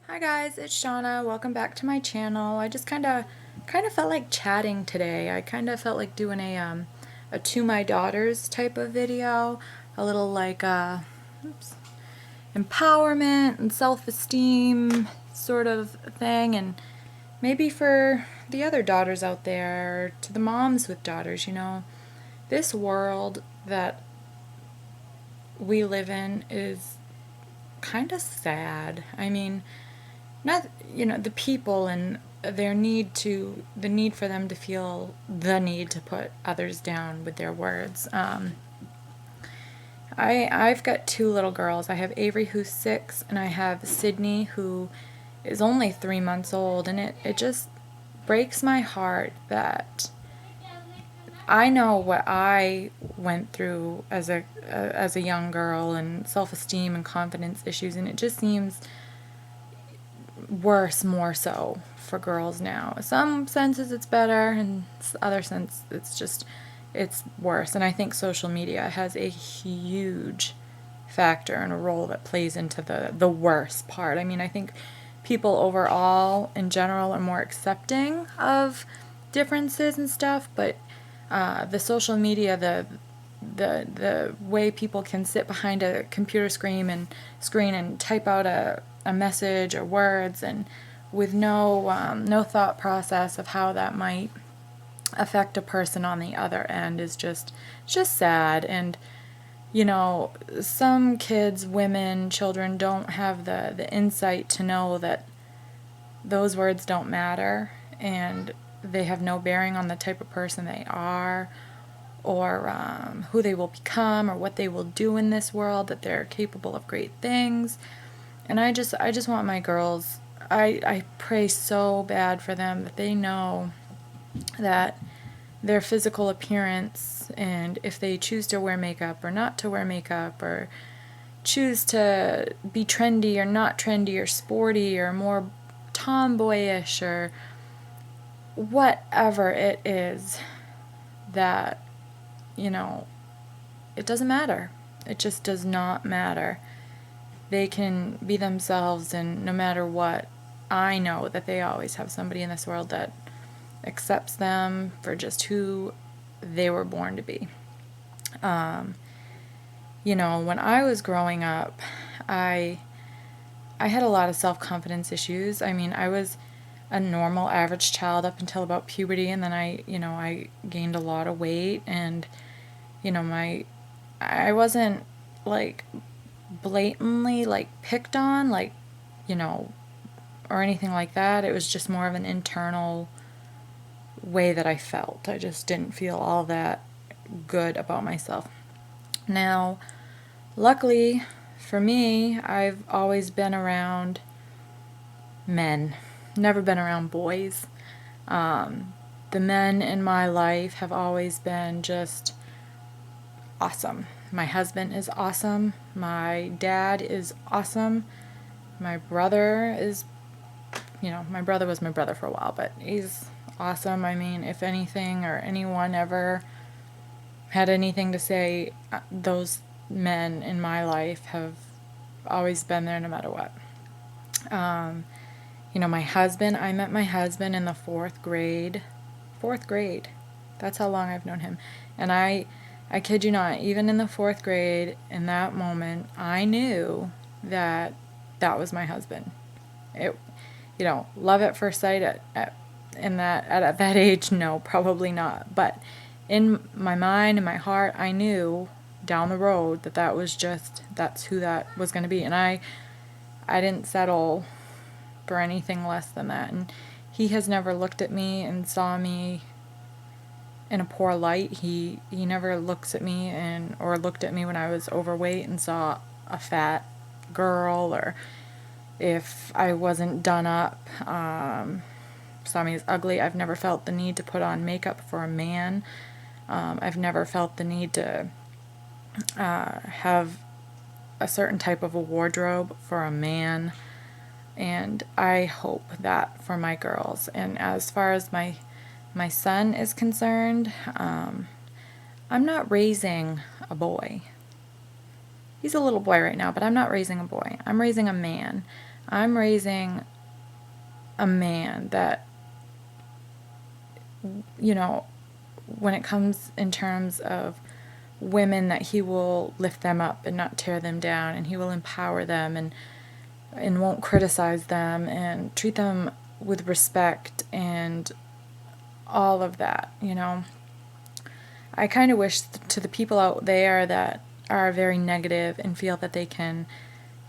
Hi guys, it's Shauna. Welcome back to my channel. I just kind of felt like chatting today. I kind of felt like doing a to my daughters type of video, a little like oops, empowerment and self-esteem sort of thing, and maybe for the other daughters out there, to the moms with daughters, this world that we live in is kind of sad. I mean, not the people and the need for them to feel the need to put others down with their words. I've got two little girls. I have Avery, who's 6, and I have Sydney, who is only 3 months old, and it just breaks my heart that I know what I went through as a young girl, and self-esteem and confidence issues, and it just seems worse, more so for girls now. Some senses it's better, and other sense it's worse. And I think social media has a huge factor and a role that plays into the worst part. I mean, I think people overall in general are more accepting of differences and stuff, but the social media, the way people can sit behind a computer screen and type out a message or words, and with no thought process of how that might affect a person on the other end is just sad. And some kids, women, children don't have the insight to know that those words don't matter, and they have no bearing on the type of person they are, or who they will become, or what they will do in this world, that they're capable of great things. And I just want my girls, I pray so bad for them that they know that their physical appearance, and if they choose to wear makeup or not to wear makeup, or choose to be trendy or not trendy, or sporty or more tomboyish, or whatever it is, that, it doesn't matter. It just does not matter. They can be themselves, and no matter what, I know that they always have somebody in this world that accepts them for just who they were born to be. When I was growing up, I I had a lot of self-confidence issues. I mean, I was a normal average child up until about puberty, and then I gained a lot of weight, and my I wasn't like blatantly like picked on, like, you know, or anything like that. It was just more of an internal way that I felt. I just didn't feel all that good about myself. Now, luckily for me, I've always been around men, never been around boys. The men in my life have always been just awesome. My husband is awesome. My dad is awesome. My brother is, my brother was my brother for a while, but he's awesome. I mean, if anything or anyone ever had anything to say, those men in my life have always been there no matter what. My husband, I met my husband in the fourth grade. Fourth grade. That's how long I've known him. And I kid you not, even in the fourth grade, in that moment, I knew that that was my husband. It, love at first sight at that age, no, probably not. But in my mind, in my heart, I knew down the road that's who that was going to be. And I didn't settle for anything less than that. And he has never looked at me and saw me in a poor light. He never looks at me or looked at me when I was overweight and saw a fat girl, or if I wasn't done up, saw me as ugly. I've never felt the need to put on makeup for a man. I've never felt the need to have a certain type of a wardrobe for a man. And I hope that for my girls. And as far as my son is concerned, I'm not raising a boy. He's a little boy right now, but I'm not raising a boy. I'm raising a man. I'm raising a man that, you know, when it comes in terms of women, that he will lift them up and not tear them down, and he will empower them and won't criticize them and treat them with respect and all of that, you know. I kind of wish to the people out there that are very negative and feel that they can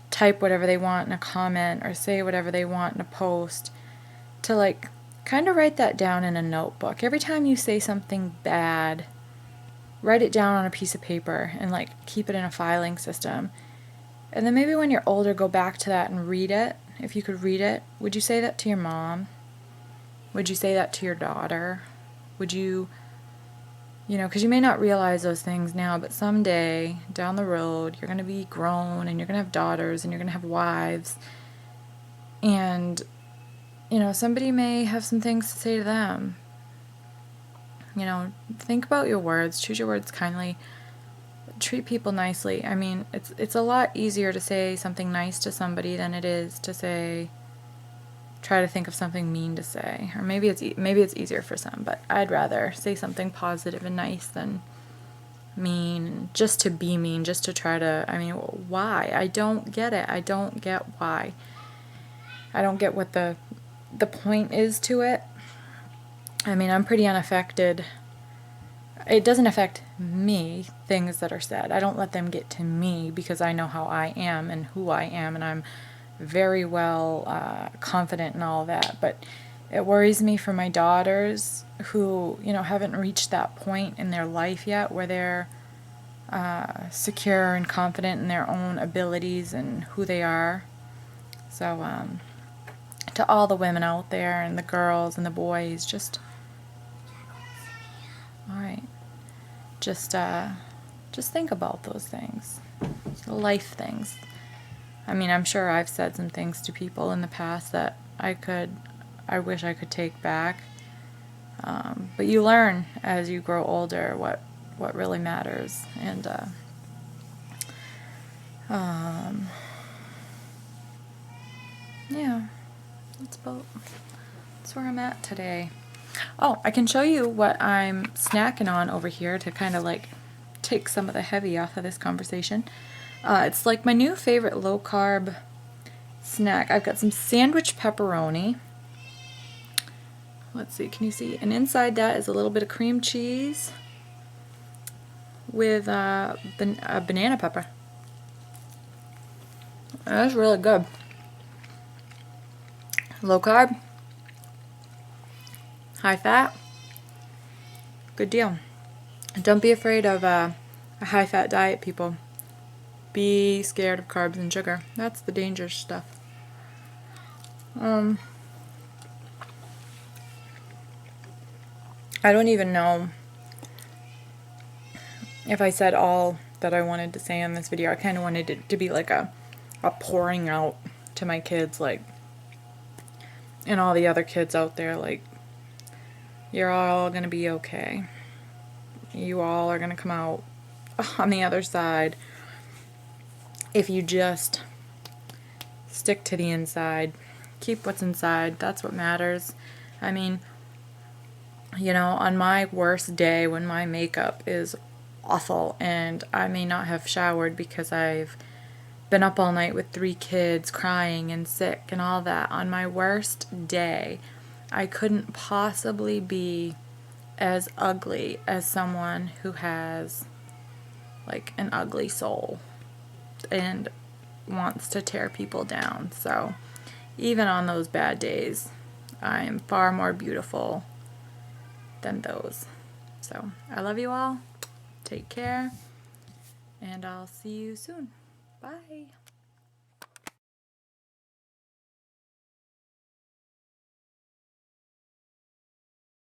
type whatever they want in a comment or say whatever they want in a post, to like kind of write that down in a notebook. Every time you say something bad, write it down on a piece of paper and like keep it in a filing system. And then maybe when you're older, go back to that and read it. If you could read it, would you say that to your mom? Would you say that to your daughter? Would you, because you may not realize those things now, but someday down the road, you're going to be grown and you're going to have daughters and you're going to have wives. And, somebody may have some things to say to them. Think about your words. Choose your words kindly. Treat people nicely. I mean, it's a lot easier to say something nice to somebody than it is to try to think of something mean to say. Or maybe it's easier for some, but I'd rather say something positive and nice than mean, just to be mean, just to try to, why? I don't get it. I don't get why. I don't get what the point is to it. I'm pretty unaffected. It doesn't affect me, things that are said. I don't let them get to me because I know how I am and who I am, and I'm very well confident in all that. But it worries me for my daughters who, haven't reached that point in their life yet where they're secure and confident in their own abilities and who they are. So, to all the women out there and the girls and the boys, alright. Just think about those things. Life things. I'm sure I've said some things to people in the past that I wish I could take back. But you learn as you grow older what really matters. And, yeah, that's where I'm at today. Oh, I can show you what I'm snacking on over here to kind of like take some of the heavy off of this conversation. It's like my new favorite low carb snack. I've got some sandwich pepperoni. Let's see, can you see? And inside that is a little bit of cream cheese with a banana pepper. That's really good. Low carb, high fat, good deal. Don't be afraid of a high fat diet, people. Be scared of carbs and sugar. That's the dangerous stuff. I don't even know if I said all that I wanted to say in this video. I kind of wanted it to be like a pouring out to my kids, like, and all the other kids out there, like, you're all gonna be okay. You all are gonna come out on the other side if you just stick to the inside. Keep what's inside. That's what matters. On my worst day when my makeup is awful and I may not have showered because I've been up all night with 3 kids crying and sick and all that, on my worst day, I couldn't possibly be as ugly as someone who has like an ugly soul and wants to tear people down. So even on those bad days, I am far more beautiful than those. So I love you all. Take care, and I'll see you soon. Bye.